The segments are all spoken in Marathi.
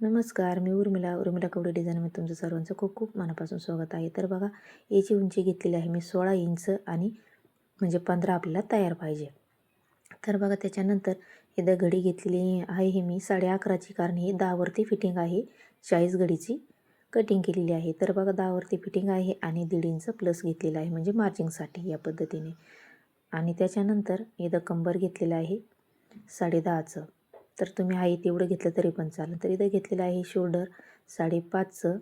नमस्कार, मी उर्मिला कवडे डिझाईनमध्ये तुमचं सर्वांचं खूप खूप मनापासून स्वागत आहे. तर बघा, याची उंची घेतलेली आहे मी 16 इंच आणि म्हणजे 15 आपल्याला तयार पाहिजे. तर बघा त्याच्यानंतर इथं घडी घेतलेली आहे ही मी 11.5ची, कारण ही 10 वरती फिटिंग आहे. 40 घडीची कटिंग केलेली आहे. तर बघा 10 वरती फिटिंग आहे आणि 1.5 इंच प्लस घेतलेलं आहे म्हणजे मार्जिंगसाठी या पद्धतीने. आणि त्याच्यानंतर इथं कंबर घेतलेलं आहे 10.5चं. तर तुम्ही आहे तेवढं घेतलं तरी पण चालेल. तर इथं घेतलेलं आहे शोल्डर 5.5चं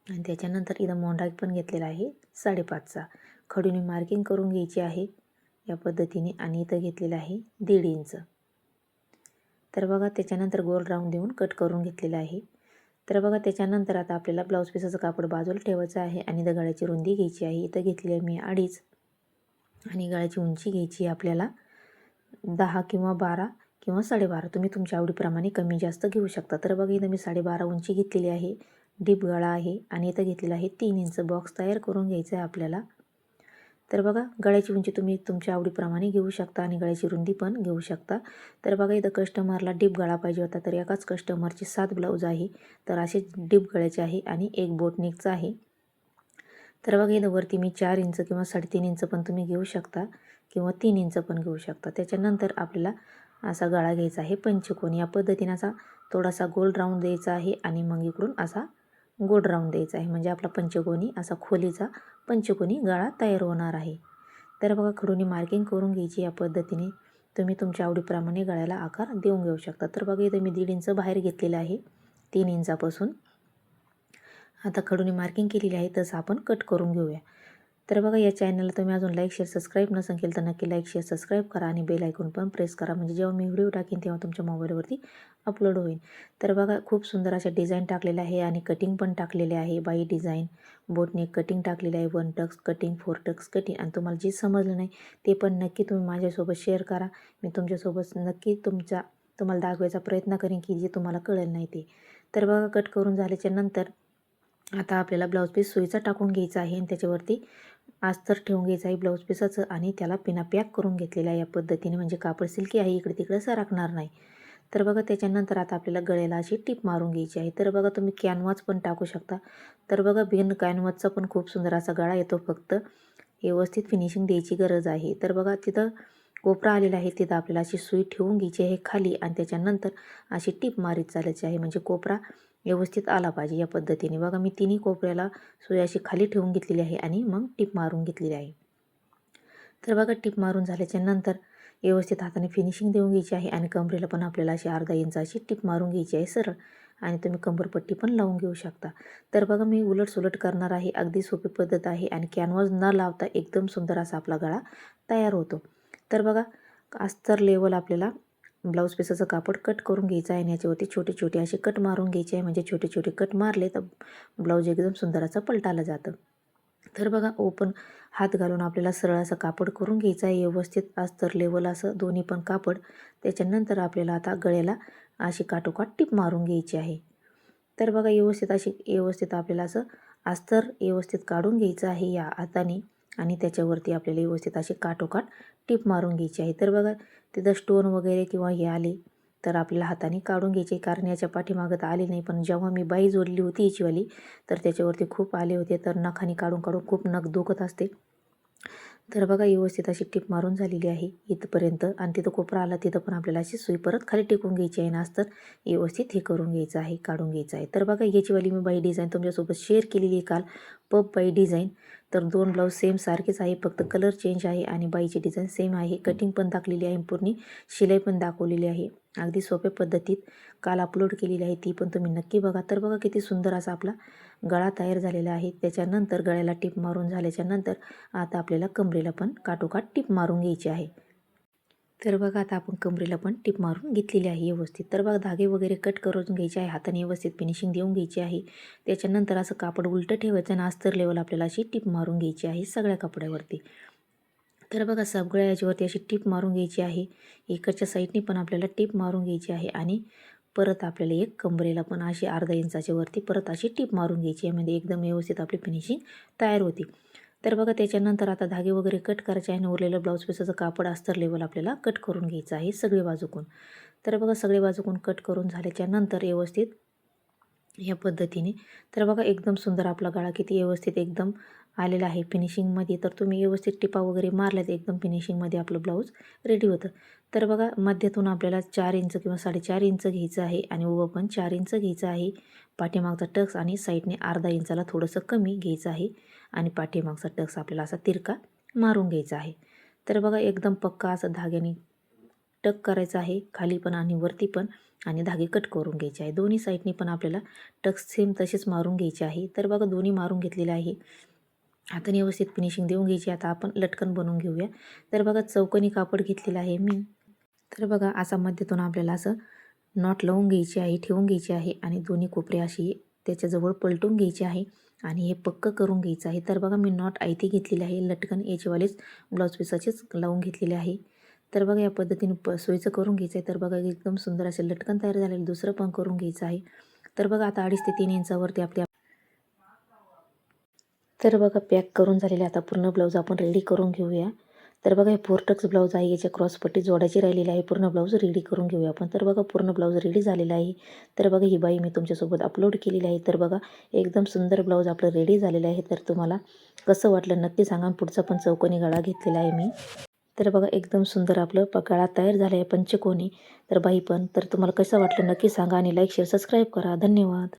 आणि त्याच्यानंतर इथं मोंढा पण घेतलेला आहे 5.5चा. खडूने मार्किंग करून घ्यायची आहे या पद्धतीने आणि इथं घेतलेलं आहे 1.5 इंच. तर बघा त्याच्यानंतर गोल राऊंड देऊन कट करून घेतलेलं आहे. तर बघा त्याच्यानंतर आता आपल्याला ब्लाऊज पीसाचं कापड बाजूला ठेवायचं आहे आणि इथं गळ्याची रुंदी घ्यायची आहे. इथं घेतलेली आहे मी 2.5 आणि गळ्याची उंची घ्यायची आपल्याला 10 किंवा 12 किंवा 12.5, तुम्ही तुमच्या आवडीप्रमाणे कमी जास्त घेऊ शकता. तर बघा इथं मी 12.5 उंची घेतलेली आहे. डीप गळा आहे आणि इथं घेतलेला आहे 3 इंच. बॉक्स तयार करून घ्यायचा आहे आपल्याला. तर बघा गळ्याची उंची तुम्ही तुमच्या आवडीप्रमाणे घेऊ शकता आणि गळ्याची रुंदी पण घेऊ शकता. तर बघा इथं कस्टमरला डीप गळा पाहिजे होता, तर एकाच कस्टमरचे 7 ब्लाऊज आहे. तर असे डीप गळ्याचे आहे आणि एक बोटनेकचा आहे. तर बघा इथं वरती मी 4 इंच किंवा 3.5 इंच पण तुम्ही घेऊ शकता किंवा 3 इंच पण घेऊ शकता. त्याच्यानंतर आपल्याला असा गळा घ्यायचा आहे पंचकोनी. या पद्धतीने असा थोडासा गोल राऊंड द्यायचा आहे आणि मग इकडून असा गोल राऊंड द्यायचा आहे. म्हणजे आपला पंचकोनी असा खोलीचा पंचकोनी गळा तयार होणार आहे. तर बघा खडूनी मार्किंग करून घ्यायची या पद्धतीने. तुम्ही तुमच्या आवडीप्रमाणे गळ्याला आकार देऊन घेऊ शकता. तर बघा इथं मी 1.5 इंच बाहेर घेतलेलं आहे 3 इंचापासून. आता खडूने मार्किंग केलेली आहे तसं आपण कट करून घेऊया. तर बघा या चॅनलला तुम्ही अजून लाईक शेअर सबस्क्राईब नसेल केलं तर नक्की लाईक शेअर सबस्क्राईब करा आणि बेल आयकॉन पण प्रेस करा, म्हणजे जेव्हा मी व्हिडिओ टाकेन तेव्हा तुमच्या मोबाईलवरती अपलोड होईल. तर बघा खूप सुंदर अशा डिझाईन टाकलेल्या आहे आणि कटिंग पण टाकलेले आहे. बाई डिझाईन, बोटनेक कटिंग टाकलेलं आहे, 1 टक्स कटिंग, 4 टक्स कटिंग. आणि तुम्हाला जे समजलं नाही ते पण नक्की तुम्ही माझ्यासोबत शेअर करा. मी तुमच्यासोबत नक्की तुम्हाला दाखवायचा प्रयत्न करेन की जे तुम्हाला कळेल नाही ते. तर बघा कट करून झाल्याच्या नंतर आता आपल्याला ब्लाऊज पीस सुईचा टाकून घ्यायचा आहे आणि त्याच्यावरती अस्तर ठेवून घ्यायचं आहे ब्लाऊज पीसाचं आणि त्याला पिना पॅक करून घेतलेला आहे या पद्धतीने, म्हणजे कापड सिल्की आहे, इकडे तिकडे सरकणार नाही. तर बघा त्याच्यानंतर आता आपल्याला गळ्याला अशी टीप मारून घ्यायची आहे. तर बघा तुम्ही कॅनव्हास पण टाकू शकता. तर बघा बिन कॅनव्हासचा पण खूप सुंदर असा गळा येतो, फक्त व्यवस्थित फिनिशिंग द्यायची गरज आहे. तर बघा तिथं कोपरा आलेला आहे, तिथं आपल्याला अशी सुई ठेवून घ्यायची आहे खाली आणि त्याच्यानंतर अशी टीप मारीत चालायची आहे, म्हणजे कोपरा व्यवस्थित आला पाहिजे या पद्धतीने. बघा मी तिन्ही कोपऱ्याला सुई अशी खाली ठेवून घेतलेली आहे आणि मग टीप मारून घेतलेली आहे. तर बघा टीप मारून झाल्याच्या नंतर व्यवस्थित हाताने फिनिशिंग देऊन घ्यायची आहे आणि कमरेला पण आपल्याला अशी अर्धा इंचाची टीप मारून घ्यायची आहे सरळ, आणि तुम्ही कंबरपट्टी पण लावून घेऊ शकता. तर बघा मी उलटसुलट करणार आहे, अगदी सोपी पद्धत आहे आणि कॅनव्हास न लावता एकदम सुंदर असा आपला गळा तयार होतो. तर बघा अस्तर लेवल आपल्याला ब्लाऊज पीसाचं कापड कट करून घ्यायचं आहे आणि याच्यावरती छोटे छोटे असे कट मारून घ्यायचे आहे, म्हणजे छोटे छोटे कट मारले तर ब्लाऊज एकदम सुंदर असं पलटायला जातं. तर बघा ओपन हात घालून आपल्याला सरळ असं कापड करून घ्यायचं आहे व्यवस्थित, अस्तर लेवल असं दोन्ही पण कापड. त्याच्यानंतर आपल्याला आता गळ्याला अशी काठोकाठ टीप मारून घ्यायची आहे. तर बघा व्यवस्थित आपल्याला असं अस्तर व्यवस्थित काढून घ्यायचं आहे या हाताने आणि त्याच्यावरती आपल्याला व्यवस्थित अशी काठोकाठ टीप मारून घ्यायची आहे. तर बघा तिथं स्टोन वगैरे किंवा हे आले तर आपल्याला हाताने काढून घ्यायचे, कारण याच्या पाठीमागं तर आले नाही, पण जेव्हा मी बाई जोडली होती याचीवाली तर त्याच्यावरती खूप आले होते, तर नखाने काढून काढून खूप नख दुखत असते. तर बघा व्यवस्थित अशी टीप मारून झालेली आहे इथपर्यंत आणि तिथं कोपरा आला तिथं पण आपल्याला अशी सुई परत खाली टिकून घ्यायची आहे ना, तर व्यवस्थित हे करून घ्यायचं आहे, काढून घ्यायचं आहे. तर बघा याचीवाली मी बाई डिझाईन तुमच्यासोबत शेअर केलेली आहे काल, पप बाई डिझाईन. तर 2 ब्लाऊज सेम सारखेच आहे, फक्त कलर चेंज आहे आणि बाईची डिझाईन सेम आहे. कटिंग पण दाखवलेली आहे, पूर्ण शिलाई पण दाखवलेली आहे, अगदी सोप्या पद्धतीत काल अपलोड केलेली आहे, ती पण तुम्ही नक्की बघा. तर बघा किती सुंदर असा आपला गळा तयार झालेला आहे. त्याच्यानंतर गळ्याला टीप मारून झाल्याच्या नंतर आता आपल्याला कमरेला पण काठोकाठ टीप मारून घ्यायची आहे. तर बघा आता आपण कमरेला पण टीप मारून घेतलेली आहे व्यवस्थित. तर बघा धागे वगैरे कट करून घ्यायचे आहे, हाताने व्यवस्थित फिनिशिंग देऊन घ्यायची आहे. त्याच्यानंतर असं कापड उलटं ठेवायचं आणि अस्तर लेवल आपल्याला अशी टीप मारून घ्यायची आहे सगळ्या कपड्यावरती. तर बघा सगळ्या याच्यावरती अशी टीप मारून घ्यायची आहे. इकडच्या साईडने पण आपल्याला टीप मारून घ्यायची आहे आणि परत आपल्याला एक कमरेला पण अशी अर्धा इंचाच्या वरती परत अशी टीप मारून घ्यायची आहे, म्हणजे एकदम व्यवस्थित आपली फिनिशिंग तयार होती. तर बघा त्याच्यानंतर आता धागे वगैरे कट करायचे आहे आणि उरलेलं ब्लाऊज पीसाचं कापड अस्तर लेवल आपल्याला कट करून घ्यायचं आहे सगळे बाजूकून. तर बघा सगळे बाजूकून कट करून झाल्याच्या नंतर व्यवस्थित या पद्धतीने. तर बघा एकदम सुंदर आपला गळा किती व्यवस्थित एकदम आलेला आहे फिनिशिंगमध्ये. तर तुम्ही व्यवस्थित टिपा वगैरे मारल्या तर एकदम फिनिशिंगमध्ये आपलं ब्लाऊज रेडी होतं. तर बघा मध्यातून आपल्याला 4 इंच किंवा 4.5 इंच घ्यायचं आहे आणि उभं पण 4 इंच घ्यायचं आहे. पाठीमागचा टक्स आणि साईडने अर्धा इंचाला थोडंसं कमी घ्यायचं आहे आणि पाठीमागचा टक्स आपल्याला असा तिरका मारून घ्यायचा आहे. तर बघा एकदम पक्का असं धाग्याने टक करायचं आहे खाली पण आणि वरती पण आणि धागे कट करून घ्यायचे आहे. दोन्ही साईडनी पण आपल्याला टक्स सेम तसेच मारून घ्यायचे आहे. तर बघा दोन्ही मारून घेतलेले आहे. हाताने व्यवस्थित फिनिशिंग देऊन घ्यायची. आता आपण लटकन बनवून घेऊया. तर बघा चौकोनी कापड घेतलेलं आहे मी. तर बघा असा मध्यातून आपल्याला असं नॉट लावून घ्यायची आहे, ठेवून घ्यायची आहे आणि दोन्ही कोपरे अशी त्याच्याजवळ पलटून घ्यायची आहे आणि हे पक्कं करून घ्यायचं आहे. तर बघा मी नॉट आयती घेतलेली आहे, लटकन याचेवालेच ब्लाऊज पीसाचेच लावून घेतलेले आहे. तर बघा या पद्धतीने सोयीचं करून घ्यायचं आहे. तर बघा एकदम सुंदर असे लटकन तयार झालेलं दुसरं पण करून घ्यायचं आहे. तर बघा आता 2.5 ते 3 इंचावरती आपल्या तर बघा पॅक करून झालेले आता पूर्ण ब्लाऊज आपण रेडी करून घेऊया. तर बघा हे 4 टक्स ब्लाऊज आहे, याच्या क्रॉसपट्टी जोडायची राहिलेली आहे. पूर्ण ब्लाऊज रेडी करून घेऊया आपण. तर बघा पूर्ण ब्लाऊज रेडी झालेला आहे. तर बघा ही बाई मी तुमच्यासोबत अपलोड केलेली आहे. तर बघा एकदम सुंदर ब्लाऊज आपलं रेडी झालेलं आहे. तर तुम्हाला कसं वाटलं नक्की सांगा. पुढचा पण चौकोनी गळा घेतलेला आहे मी. तर बघा एकदम सुंदर आपलं गळा तयार झाला आहे पंचकोनी. तर बाई पण तर तुम्हाला कसं वाटलं नक्की सांगा आणि लाईक शेअर सबस्क्राईब करा. धन्यवाद.